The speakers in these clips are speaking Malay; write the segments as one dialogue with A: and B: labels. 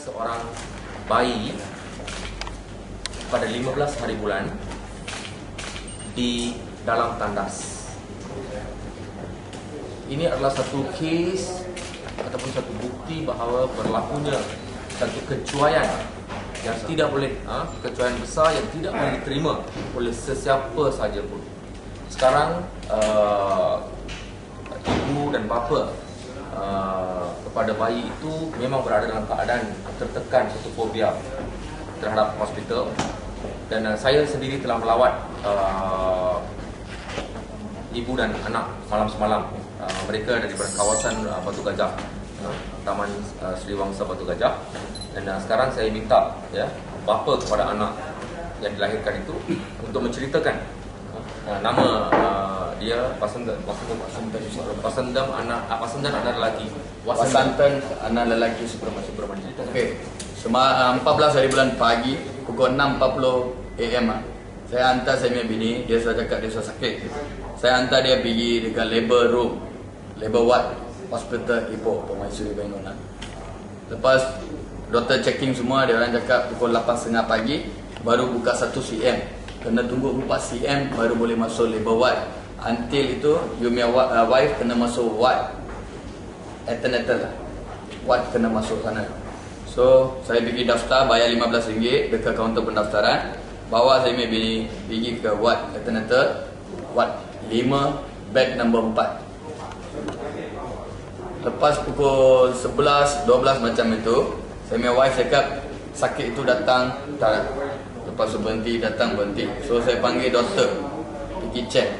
A: seorang bayi pada 15 hari bulan di dalam tandas. Ini adalah satu kes ataupun satu bukti bahawa berlakunya satu kecuaian yang tidak boleh, kecuaian besar yang tidak boleh diterima oleh sesiapa sahaja pun. Sekarang ibu dan bapa kepada bayi itu memang berada dalam keadaan tertekan, satu fobia terhadap hospital. Dan saya sendiri telah melawat ibu dan anak malam semalam. Mereka daripada kawasan Batu Gajah, Taman Sri Wangsa Batu Gajah. Dan sekarang saya minta bapa kepada anak yang dilahirkan itu untuk menceritakan nama dia, Pasandam anak lelaki,
B: Wasantan anak lelaki Subramanian. Okey. 14 hari bulan pagi pukul 6.40 AM saya hantar saya punya bini, dia sudah cakap dia sudah sakit. Saya hantar dia pergi dekat labor room, labor ward hospital Ipoh, Permaisuri Bengawan. Lepas doktor checking semua, dia orang cakap pukul 8.30 pagi baru buka 1 cm. Kena tunggu 4 cm baru boleh masuk labor ward. Until itu you punya wife kena masuk ward antenatal lah. Ward kena masuk sana. So saya pergi daftar, bayar RM15 dekat kaunter pendaftaran. Bawa saya punya bini pergi ke ward antenatal, ward 5, bed number 4. Lepas pukul 11, 12 macam itu, saya punya wife cakap sakit itu datang tak. Lepas tu berhenti, datang berhenti. So saya panggil doktor pergi check.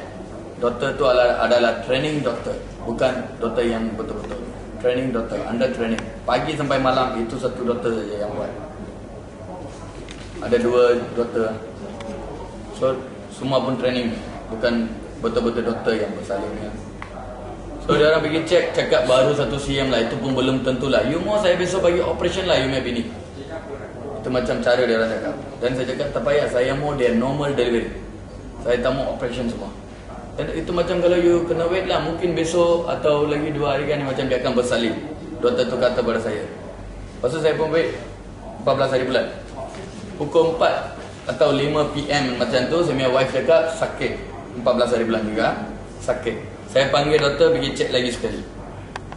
B: Doktor tu adalah training doktor, bukan doktor yang betul-betul. Training doktor, under training. Pagi sampai malam itu satu doktor saja yang buat. Ada 2 doktor. So semua pun training, bukan betul-betul doktor yang bersalin. So dia orang pergi check, cakap baru 1 cm lah. Itu pun belum tentulah. You mau saya besok bagi operation lah, you may bini. Itu macam cara dia orang cakap. Dan saya cakap tak payah, saya mau dia normal delivery. Saya tak mau operation semua. Dan itu macam kalau you kena wait lah, mungkin besok atau lagi 2 hari kan macam dia akan bersalin. Doktor tu kata pada saya. Lepas tu saya pun wait 14 hari bulan. Pukul 4 atau 5 PM macam tu, saya punya wife cakap sakit. 14 hari bulan juga sakit. Saya panggil doktor pergi check lagi sekali.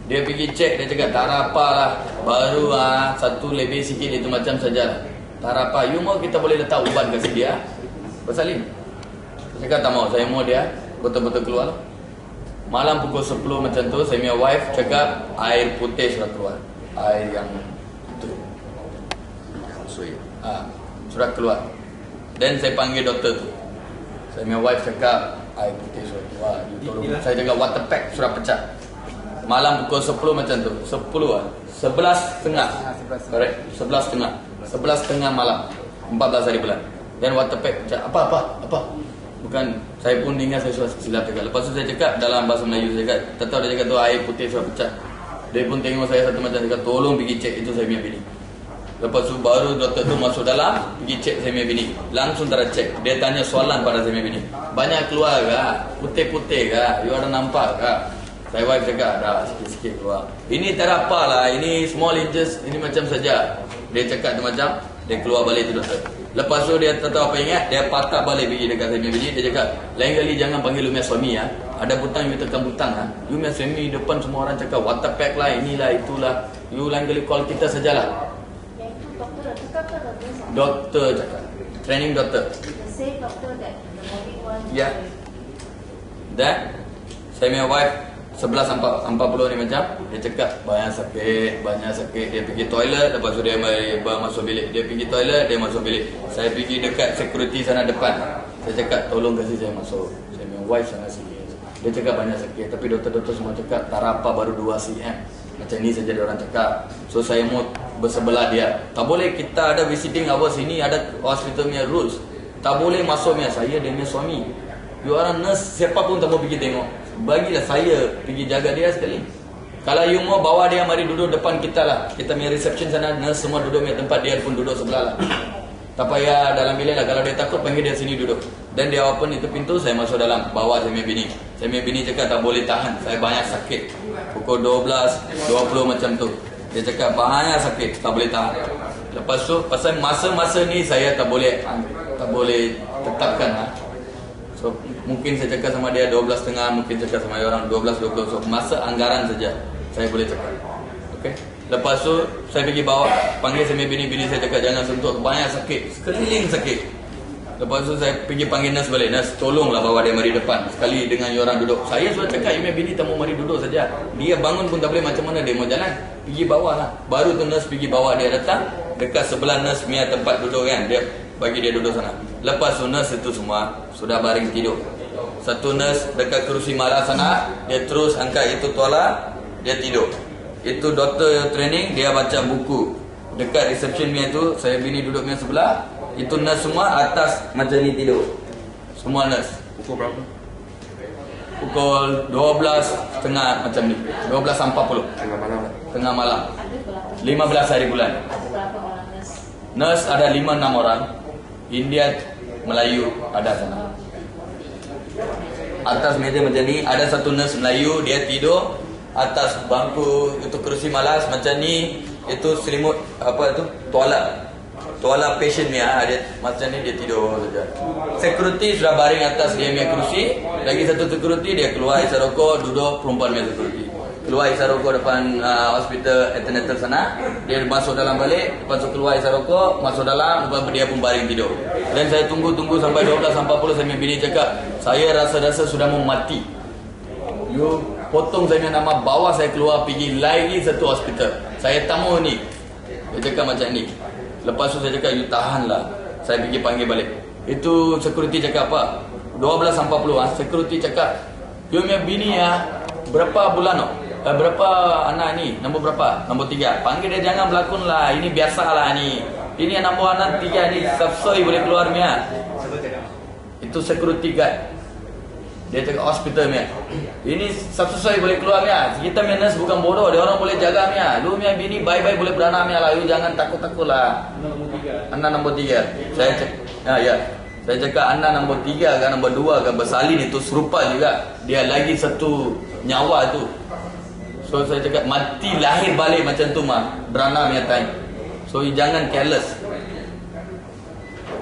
B: Dia pergi check, dia cakap tak ada apa lah, baru satu lebih sikit itu macam saja. Tak ada apa, you mau kita boleh letak ubat kasih dia bersalin. Saya cakap tak mau, saya mau dia betul-betul keluar. Malam pukul 10 macam tu, saya punya wife cakap air putih sudah keluar. Air yang itu sudah keluar. Dan saya panggil doktor tu. Saya punya wife cakap air putih sudah keluar. Saya cakap water pack sudah pecah. Malam pukul 10 macam tu, 11.30. Correct, 11.30 malam, 14 hari bulan. Dan water pack pecah. Apa? Bukan, saya pun ingat saya sudah silap cakap. Lepas tu saya cakap dalam bahasa Melayu, saya cakap, tak tahu dia cakap tu air putih sudah pecah. Dia pun tengok saya satu macam, cakap tolong pergi cek, itu saya punya bini. Lepas tu baru doktor tu masuk dalam, pergi cek saya punya bini. Langsung tak ada cek, dia tanya soalan pada saya punya bini. Banyak keluar ke? Putih-putih ke? You ada nampak ke? Saya wife cakap, dah sikit-sikit keluar. Ini tak ada apa lah, ini small inches, ini macam saja. Dia cakap tu macam, dia keluar balik tu doktor. Lepas tu dia tak tahu apa ingat, dia patah balik pergi dekat saya punya bini. Dia cakap, lain kali jangan panggil you punya suami ya. Ada butang, you tekan butang ha. You punya suami depan semua orang cakap water pack lah, inilah, itulah. You lain kali call kita sajalah.
C: Yang itu doktor dah cakap ke doktor sama?
B: Doktor cakap, training doktor.
C: The same doctor that the morning one.
B: Ya. Dan saya punya wife 11.40 ni macam, dia cakap banyak sakit, dia pergi toilet, lepas tu dia masuk bilik. Dia pergi toilet, dia masuk bilik. Saya pergi dekat security sana depan. Saya cakap tolong kasih saya masuk. Saya punya wife sana sikit. Dia cakap banyak sakit, tapi doktor-doktor semua cakap tak apa, baru 2 cm. Macam ni saja dia orang cakap. So saya mau bersebelah dia. Tak boleh kita ada visiting hours, ini ada hospital punya rules. Tak boleh masuk punya, saya dia punya suami. You orang nurse, siapa pun tak mau pergi tengok. Bagilah saya pergi jaga dia sekali. Kalau you mau bawa dia, mari duduk depan kita lah. Kita punya reception sana, nurse semua duduk punya tempat, dia pun duduk sebelah lah. Tak payah dalam bilik lah. Kalau dia takut, panggil dia sini duduk. Dan dia open itu pintu, saya masuk dalam. Bawa saya punya bini. Saya punya bini cakap tak boleh tahan, saya banyak sakit. Pukul 12, 20 macam tu. Dia cakap banyak sakit, tak boleh tahan. Lepas tu pasal masa-masa ni saya tak boleh tetapkan lah. So mungkin saya cakap sama dia 12.5, mungkin cakap sama dia orang 12-20. So masa anggaran saja saya boleh cakap. Okey. Lepas tu saya pergi bawa, panggil saya bini saya cakap jangan sentuh, banyak sakit, sekeliling sakit. Lepas tu saya pergi panggil nurse balik. Nurse, tolonglah bawa dia mari depan. Sekali dengan orang duduk. Saya sudah cakap, you bini tak mau mari duduk saja. Dia bangun pun tak boleh, macam mana dia mau jalan? Pergi bawa lah. Baru tu nurse pergi bawa dia datang. Dekat sebelah nurse punya tempat duduk kan. Dia bagi dia duduk sana. Lepas tu nurse itu semua sudah baring tidur. Satu nurse dekat kerusi malah sana. Dia terus angkat itu tuala. Dia tidur. Itu doktor training, dia baca buku. Dekat reception punya tu, saya bini duduk punya sebelah. Itu nurse semua atas macam ni tidur. Semua nurse.
A: Pukul berapa?
B: Pukul 12.30 macam ni. 12.40.
A: Tengah malam lah.
B: Tengah malam.
C: Ada berapa?
B: 15 hari bulan.
C: Ada berapa orang nurse?
B: Nurse ada 5-6 orang. India, Melayu ada sana. Atas meja macam ni ada satu nurse Melayu, dia tidur atas bangku itu kerusi malas macam ni. Itu selimut apa itu? Tuala patient ni dia macam ni dia tidur saja. Security sudah baring atas dia punya kerusi. Lagi satu security dia keluar isap rokok, duduk perempuan punya security. Keluar isap rokok depan hospital antenatal sana. Dia masuk dalam balik, lepas tu keluar isap rokok, masuk dalam, lepas dia pun baring tidur. Dan saya tunggu sampai 12.40 saya punya bini cakap, saya rasa sudah mau mati. You potong saya punya nama, bawa saya keluar pergi lagi satu hospital. Saya tamu ni. Dia cakap macam ni. Lepas tu saya cakap, you tahanlah. Saya pergi panggil balik. Itu security cakap apa? 12.40 security cakap, you punya bini berapa bulan berapa anak ni? Nombor berapa? Nombor 3. Panggil dia, jangan berlakon lah. Ini biasalah ni. Ini nombor anak 3 ni. Sapsoi boleh keluar ni. Itu security guard. Dia cakap hospital ni. Ini sapsoi boleh keluar ni. Kita punya nurse bukan bodoh. Dia orang boleh jaga ni. Lu punya bini bye-bye boleh beranak ni lah. You jangan takut-takut lah. Anak nombor 3. Saya cakap, ya. Saya cakap anak nombor 3 ke nombor 2 ke bersalin itu serupa juga. Dia lagi satu nyawa tu. So saya cakap mati lahir balik macam tu beranak punya time. So you jangan careless.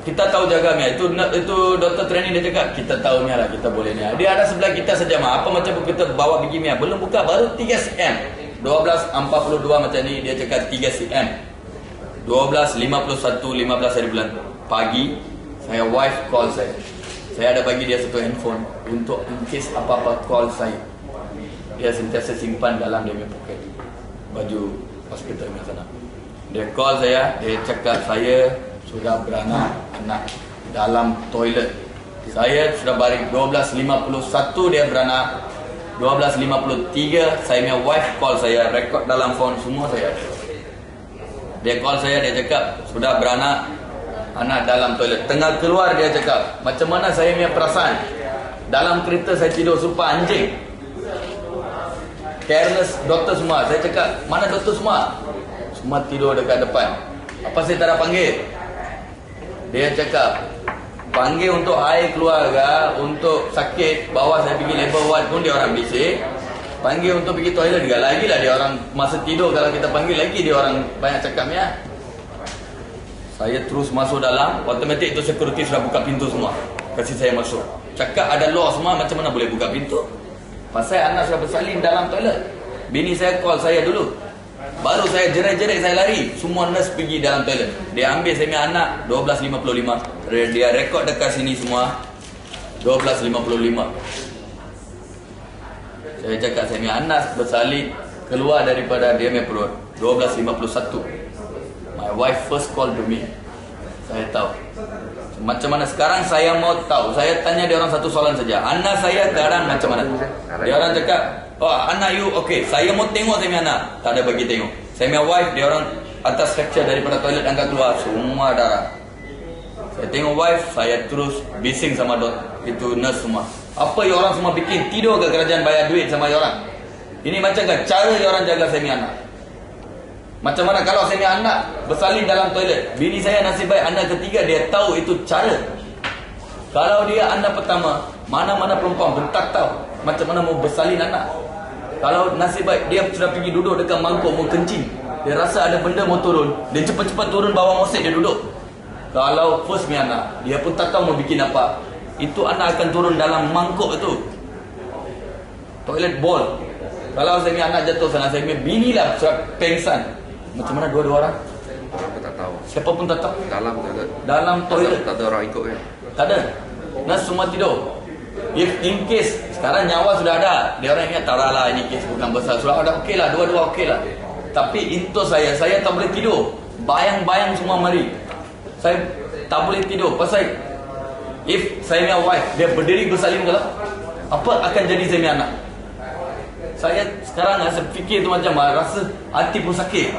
B: Kita tahu jaga Mia. Itu doktor training dia cakap, kita tahu Mia lah, kita boleh Mia. Dia ada sebelah kita saja Apa macam kita bawa pergi Mia. Belum buka, baru 3 cm. 12.42 macam ni, dia cakap 3 cm. 12.51, 15 hari bulan. Pagi, saya wife call saya. Saya ada bagi dia satu handphone untuk in case apa-apa call saya. Dia sentiasa simpan dalam dia punya poket baju hospital di sana. Dia call saya, dia cakap saya sudah beranak anak dalam toilet. Saya sudah baring 12.51 dia beranak. 12.53 saya punya wife call saya, rekod dalam phone semua saya. Dia call saya, dia cakap sudah beranak anak dalam toilet. Tengah keluar dia cakap, macam mana saya punya perasaan? Dalam kereta saya tidur serupa anjing. Careless doktor semua. Saya cakap, mana doktor semua? Semua tidur dekat depan. Apa saya tak ada panggil? Dia cakap, panggil untuk air keluarga, untuk sakit, bawa saya pergi labor ward pun dia orang bisik. Panggil untuk pergi toilet juga. Lagi lah dia orang masa tidur, kalau kita panggil lagi dia orang banyak cakap ya. Saya terus masuk dalam, automatik itu security sudah buka pintu semua. Kasih saya masuk. Cakap ada law semua, macam mana boleh buka pintu? Pasal anak sudah bersalin dalam toilet. Bini saya call saya dulu. Baru saya jerit-jerit saya lari. Semua nurse pergi dalam toilet. Dia ambil saya punya anak 12.55. Dia rekod dekat sini semua 12.55. Saya cakap saya punya anak bersalin keluar daripada dia punya perut 12.51. My wife first call to me. Saya tahu. Macam mana sekarang saya mau tahu. Saya tanya dia orang satu soalan saja. Anak saya keadaan macam mana? Dia orang cakap, oh anak you okay. Saya mau tengok saya punya anak. Tak ada bagi tengok. Saya punya wife, dia orang atas fracture daripada toilet angkat keluar. Semua darah. Saya tengok wife, saya terus bising sama itu nurse semua. Apa yang orang semua bikin? Tidur ke kerajaan bayar duit sama dia orang? Ini macam kan cara dia orang jaga saya punya anak. Macam mana kalau saya punya anak bersalin dalam toilet? Bini saya nasib baik anak ketiga dia tahu itu cara. Kalau dia anak pertama, mana-mana perempuan bentak tahu macam mana mau bersalin anak. Kalau nasib baik dia sudah pergi duduk dekat mangkuk mau kencing. Dia rasa ada benda mau turun, dia cepat-cepat turun bawah moset, dia duduk. Kalau first punya anak, dia pun tak tahu mau bikin apa, itu anak akan turun dalam mangkuk itu, toilet bowl. Kalau saya punya anak jatuh sana, saya punya bini lah pengsan. Macam mana dua-dua orang?
A: Aku tak tahu.
B: Siapa pun tak tahu.
A: Dalam tak ada.
B: Dalam toilet
A: Tak ada orang ikut kan?
B: tak ada. Nas semua tidur. If in case sekarang nyawa sudah ada, dia orang ingat tak lah ini kes bukan besar, sudah ada, okey lah, dua-dua okey lah. Tapi untuk saya tak boleh tidur. Bayang-bayang semua mari. Saya tak boleh tidur pasal if saya punya wife dia berdiri bersalin kalau apa akan jadi saya punya anak. Saya sekarang saya fikir tu macam rasa hati pun sakit.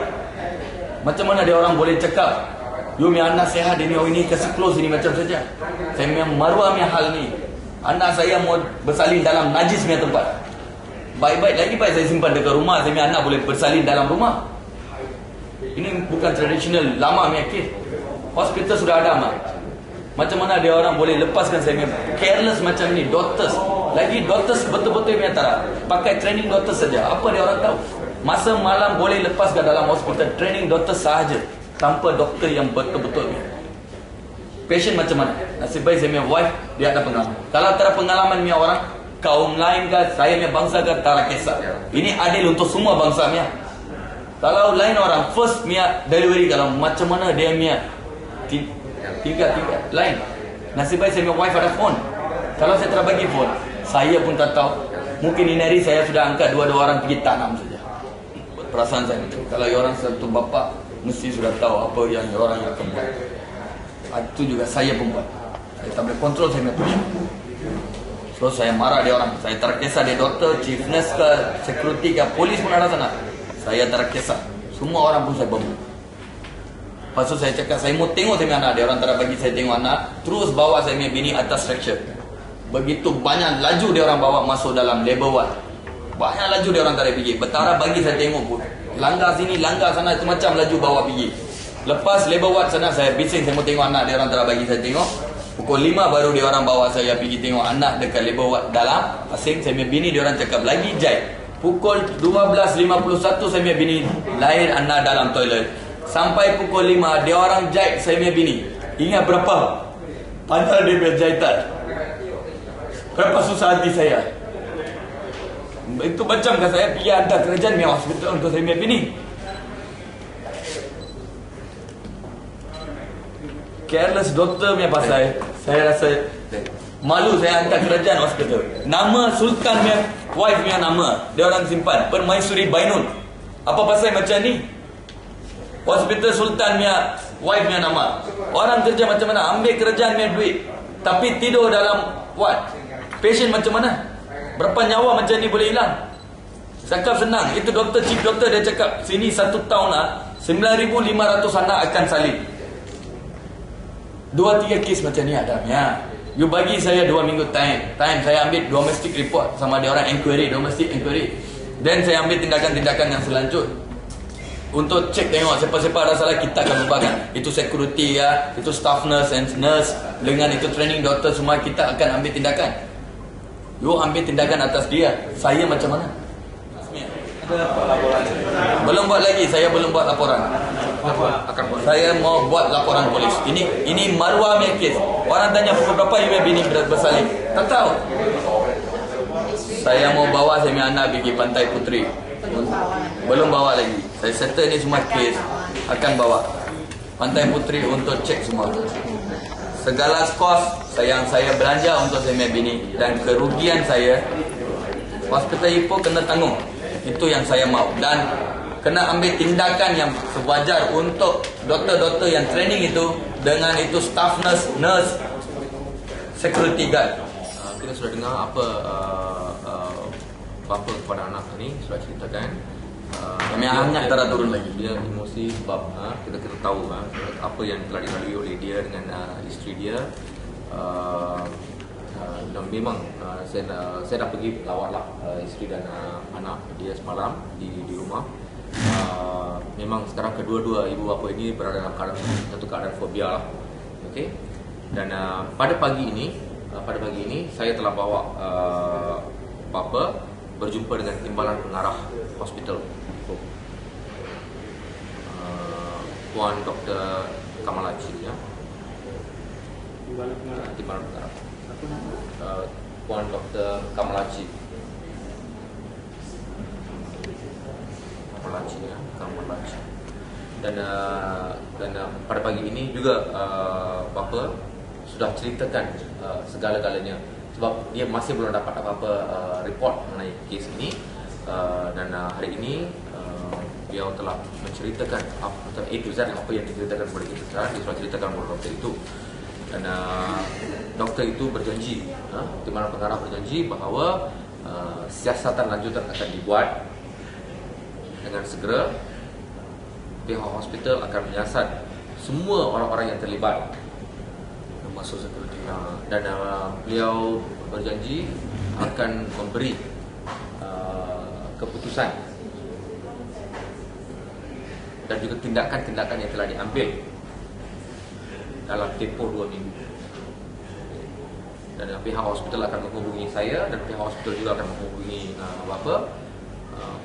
B: Macam mana dia orang boleh cakap, you punya anak sihat ini, oh ini kasih close ini macam saja. Saya punya maruah punya hal ni, anak saya mau bersalin dalam najis punya tempat. Baik-baik lagi baik saya simpan dekat rumah, saya punya anak boleh bersalin dalam rumah. Ini bukan tradisional lama punya kes. Hospital sudah ada mak. Macam mana dia orang boleh lepaskan saya punya careless macam ni, doctors. Lagi doctors betul-betul punya tak pakai training doctors saja. Apa dia orang tahu? Masa malam boleh lepaskan dalam hospital training doktor sahaja, tanpa doktor yang betul-betul. Patient macam mana? Nasib baik saya punya wife dia ada pengalaman. Kalau tak ada pengalaman punya orang, kaum lain ke, saya punya bangsa ke, tak ada kisah. Ini adil untuk semua bangsa punya. Kalau lain orang first punya delivery, kalau macam mana dia punya tiga lain. Nasib baik saya punya wife ada phone. Kalau saya tak bagi phone, saya pun tak tahu. Mungkin ini hari saya sudah angkat dua-dua orang pergi tanam saja. Perasaan saya macam, kalau orang satu bapa mesti sudah tahu apa yang orang akan buat. Itu juga saya pun buat. Saya tak boleh kontrol saya punya passion. So saya marah dia orang. Saya terkesah dia doktor, chief nurse ke, security ke, polis pun ada sana. Saya terkesah. Semua orang pun saya bom. Lepas tu saya cakap, saya mau tengok saya punya anak. Dia orang tak bagi saya tengok anak. Terus bawa saya punya bini atas stretcher. Begitu banyak laju dia orang bawa masuk dalam labor ward. Banyak laju dia orang tak ada pergi. Betara bagi saya tengok pun. Langgar sini, langgar sana, itu macam laju bawa pergi. Lepas labor ward sana, saya bising, saya mau tengok anak. Dia orang tak bagi saya tengok. Pukul 5 baru dia orang bawa saya pergi tengok anak dekat labor ward dalam. Asing, saya punya bini dia orang cakap lagi jahit. Pukul 12.51 saya punya bini lahir anak dalam toilet. Sampai pukul 5 dia orang jahit saya punya bini. Ingat berapa panjang dia punya jahitan. Berapa susah hati saya. Itu macam kan saya pergi hantar kerajaan punya hospital untuk saya punya bini. Careless doktor punya pasal, saya rasa malu saya hantar kerajaan hospital. Nama Sultan punya wife punya nama dia orang simpan, Permaisuri Bainun. Apa pasal macam ni? Hospital Sultan punya wife punya nama. Orang kerja macam mana? Ambil kerajaan punya duit, tapi tidur dalam ward. Patient macam mana? Berapa nyawa macam ni boleh hilang? Cakap senang. Itu doktor, chief doktor dia cakap, sini 1 tahun lah 9,500 anak akan salin. 2-3 kes macam ni ada. You bagi saya 2 minggu time, saya ambil domestic report sama dia orang inquiry, domestic inquiry. Then saya ambil tindakan-tindakan yang selanjut untuk cek tengok siapa-siapa ada salah, kita akan ubahkan. Itu security ya, itu staff nurse and nurse, dengan itu training doktor, semua kita akan ambil tindakan. You ambil tindakan atas dia. Saya macam mana? Belum buat lagi, saya belum buat laporan. Saya mau buat laporan polis. Ini maruah punya kes. Orang tanya pukul berapa you bini bersalin, tak tahu. Saya mau bawa saya punya anak pergi Pantai Puteri. Belum bawa lagi. Saya settle ni semua kes, akan bawa Pantai Puteri untuk cek semua. Segala kos yang saya belanja untuk saya punya bini dan kerugian saya, hospital Ipoh kena tanggung. Itu yang saya mau. Dan kena ambil tindakan yang sewajar untuk doktor-doktor yang training itu, dengan itu staff nurse, security guard.
A: Kita sudah dengar apa bapa kepada anak ni sudah ceritakan.
B: Kami hangat tak turun lagi.
A: Dia emosi sebab kita tahu apa yang telah dilalui oleh dia dengan isteri dia. Dan memang saya dah pergi lawatlah isteri dan anak dia semalam di rumah. Memang sekarang kedua-dua ibu bapa ini berada dalam satu keadaan fobia lah. Okey. Dan pada pagi ini saya telah bawa bapa berjumpa dengan timbalan pengarah hospital. Puan Dr. Kamalachi ya. Timbalan Pengarah. Puan Dr. Kamalachi. Kamalachi. Dan pada pagi ini juga bapa sudah ceritakan segala-galanya, sebab dia masih belum dapat apa-apa report mengenai kes ini, dan hari ini beliau telah menceritakan A to Z apa yang diceritakan kepada kita sekarang. Dia sudah ceritakan kepada doktor itu, dan doktor itu berjanji, Timbalan Pengarah berjanji bahawa siasatan lanjutan akan dibuat dengan segera. Pihak hospital akan menyiasat semua orang-orang yang terlibat,
B: termasuk security.
A: Dan beliau berjanji akan memberi keputusan dan juga tindakan-tindakan yang telah diambil dalam tempoh 2 minggu. Dan pihak hospital akan menghubungi saya, dan pihak hospital juga akan menghubungi bapa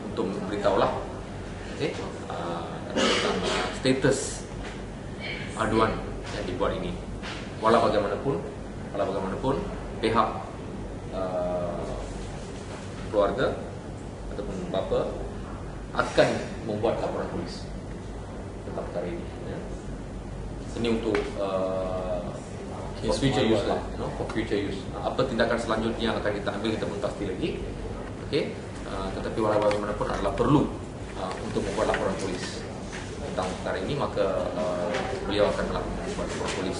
A: untuk memberitahulah tentang status aduan yang dibuat ini. Walau bagaimanapun pihak keluarga ataupun bapa akan membuat laporan polis tentang perkara ini ya. Ini untuk future use lah, for future use. Apa tindakan selanjutnya yang akan kita ambil kita belum pasti lagi. Okey, tetapi walau bagaimanapun adalah perlu untuk membuat laporan polis tentang perkara ini, maka beliau akan melakukan laporan polis.